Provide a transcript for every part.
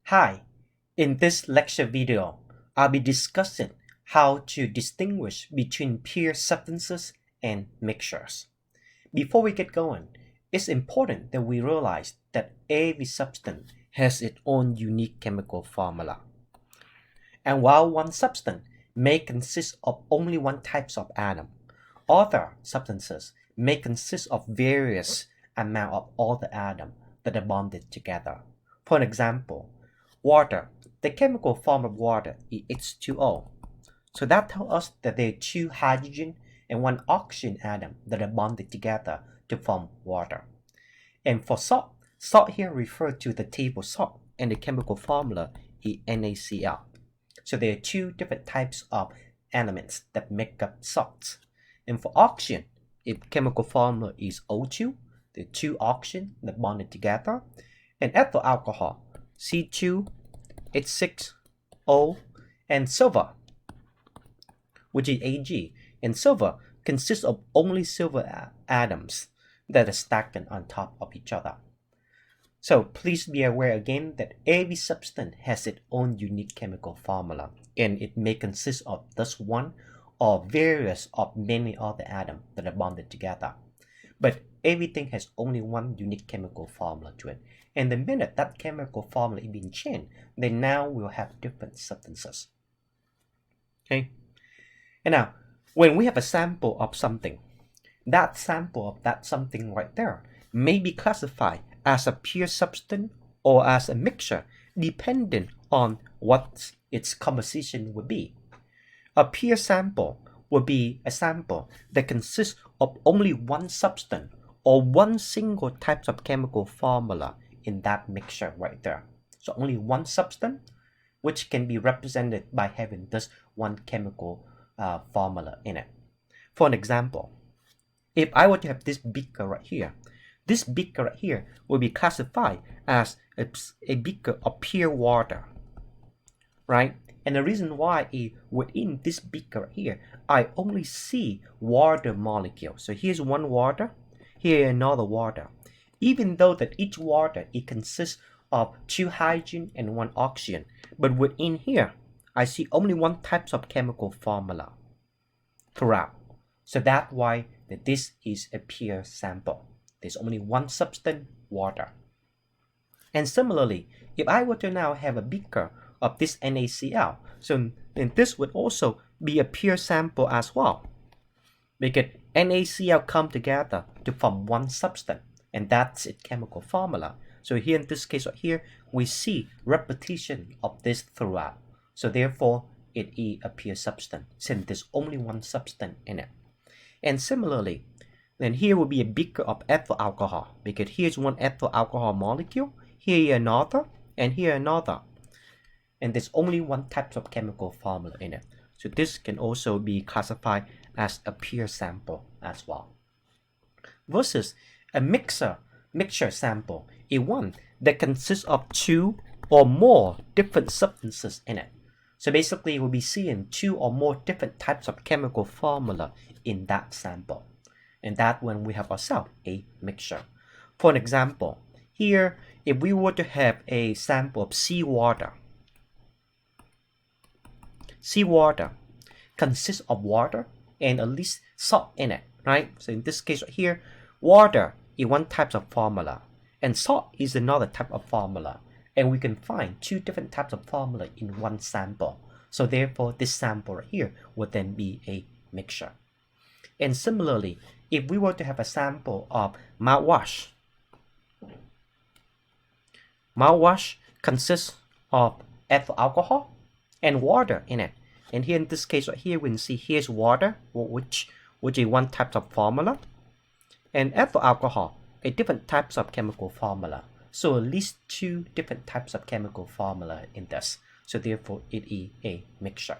Hi, in this lecture video, I'll be discussing how to distinguish between pure substances and mixtures. Before we get going, it's important that we realize that every substance has its own unique chemical formula. And while one substance may consist of only one type of atom, other substances may consist of various amount of all the atoms that are bonded together. For example, water. The chemical form of water is H2O. So that tells us that there are two hydrogen and one oxygen atom that are bonded together to form water. And for salt, salt here refers to the table salt, and the chemical formula is NaCl. So there are two different types of elements that make up salts. And for oxygen, its chemical formula is O2, the two oxygen that bonded together, and ethyl alcohol, C2H6O, and silver, which is Ag. And silver consists of only silver atoms that are stacked on top of each other. So please be aware again that every substance has its own unique chemical formula, and it may consist of just one or various of many other atoms that are bonded together. But everything has only one unique chemical formula to it. And the minute that chemical formula is being changed, then now we'll have different substances. Okay? And now, when we have a sample of something, that sample of that something right there may be classified as a pure substance or as a mixture, depending on what its composition would be. A pure sample would be a sample that consists of only one substance or one single type of chemical formula in that mixture right there. So only one substance, which can be represented by having just one chemical formula in it. For an example, if I were to have this beaker right here, this beaker right here will be classified as a beaker of pure water, right? And the reason why is within this beaker right here, I only see water molecule. So here's one water, here another water. Even though that each water, it consists of two hydrogen and one oxygen, but within here, I see only one type of chemical formula throughout. So that's why that this is a pure sample. There's only one substance, water. And similarly, if I were to now have a beaker of this NaCl, so then this would also be a pure sample as well, because NaCl come together to form one substance, and that's its chemical formula. So here in this case right here, we see repetition of this throughout. So therefore, it is a pure substance, since there's only one substance in it. And similarly, then here will be a beaker of ethyl alcohol, because here's one ethyl alcohol molecule, here another, and here another. And there's only one type of chemical formula in it. So this can also be classified as a pure sample as well. Versus a mixture sample is one that consists of two or more different substances in it. So basically, we'll be seeing two or more different types of chemical formula in that sample. And that when we have ourselves a mixture. For an example, here, if we were to have a sample of seawater, seawater consists of water and at least salt in it, right? So in this case right here, water is one type of formula and salt is another type of formula. And we can find two different types of formula in one sample. So therefore, this sample right here would then be a mixture. And similarly, if we were to have a sample of mouthwash, mouthwash consists of ethyl alcohol and water in it. And here in this case right here, we can see here's water, which is one type of formula, and ethyl alcohol, a different types of chemical formula. So at least two different types of chemical formula in this. So therefore, it is a mixture.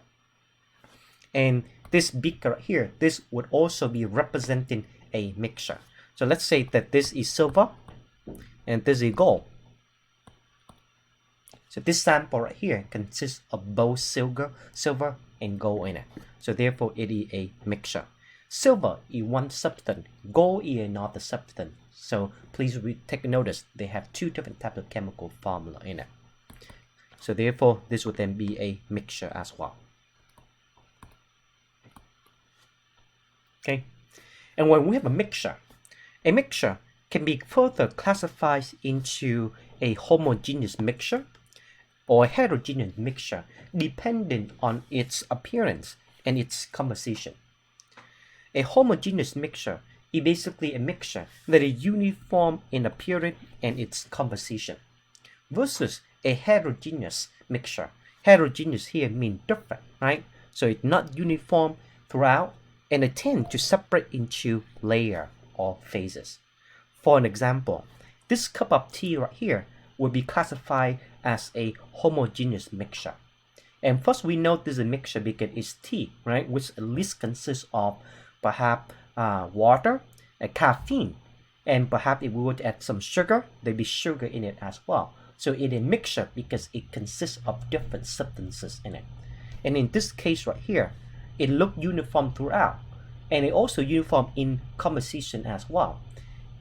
And this beaker right here, this would also be representing a mixture. So let's say that this is silver and this is gold. So this sample right here consists of both silver and gold in it. So therefore, it is a mixture. Silver is one substance, gold is another substance. So please take notice, they have two different types of chemical formula in it. So therefore, this would then be a mixture as well. Okay, and when we have a mixture can be further classified into a homogeneous mixture or a heterogeneous mixture depending on its appearance and its composition. A homogeneous mixture is basically a mixture that is uniform in appearance and its composition, versus a heterogeneous mixture. Heterogeneous here means different, right? So it's not uniform throughout, and it tends to separate into layers or phases. For an example, this cup of tea right here will be classified as a homogeneous mixture. And first we know this is a mixture because it's tea, right? Which at least consists of perhaps water, caffeine, and perhaps if we were to add some sugar, there'd be sugar in it as well. So it's a mixture because it consists of different substances in it. And in this case right here, it looks uniform throughout, and it also uniform in composition as well.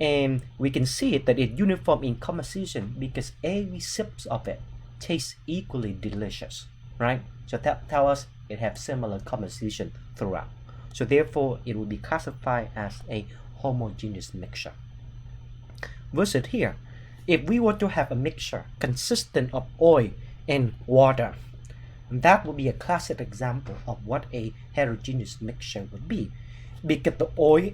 And we can see it that it's uniform in composition because every sip of it tastes equally delicious, right? So that tells us it has similar composition throughout. So therefore, it will be classified as a homogeneous mixture. Versus here, if we were to have a mixture consistent of oil and water, that would be a classic example of what a heterogeneous mixture would be, because the oil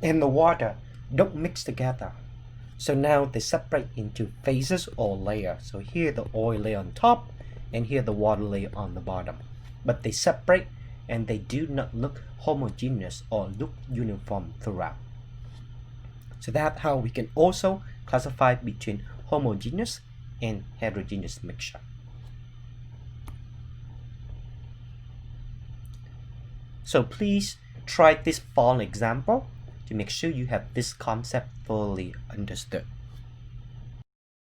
and the water don't mix together. So now they separate into phases or layers. So here the oil layer on top, and here the water layer on the bottom. But they separate and they do not look homogeneous or look uniform throughout. So that's how we can also classify between homogeneous and heterogeneous mixture. So please try this following example to make sure you have this concept fully understood.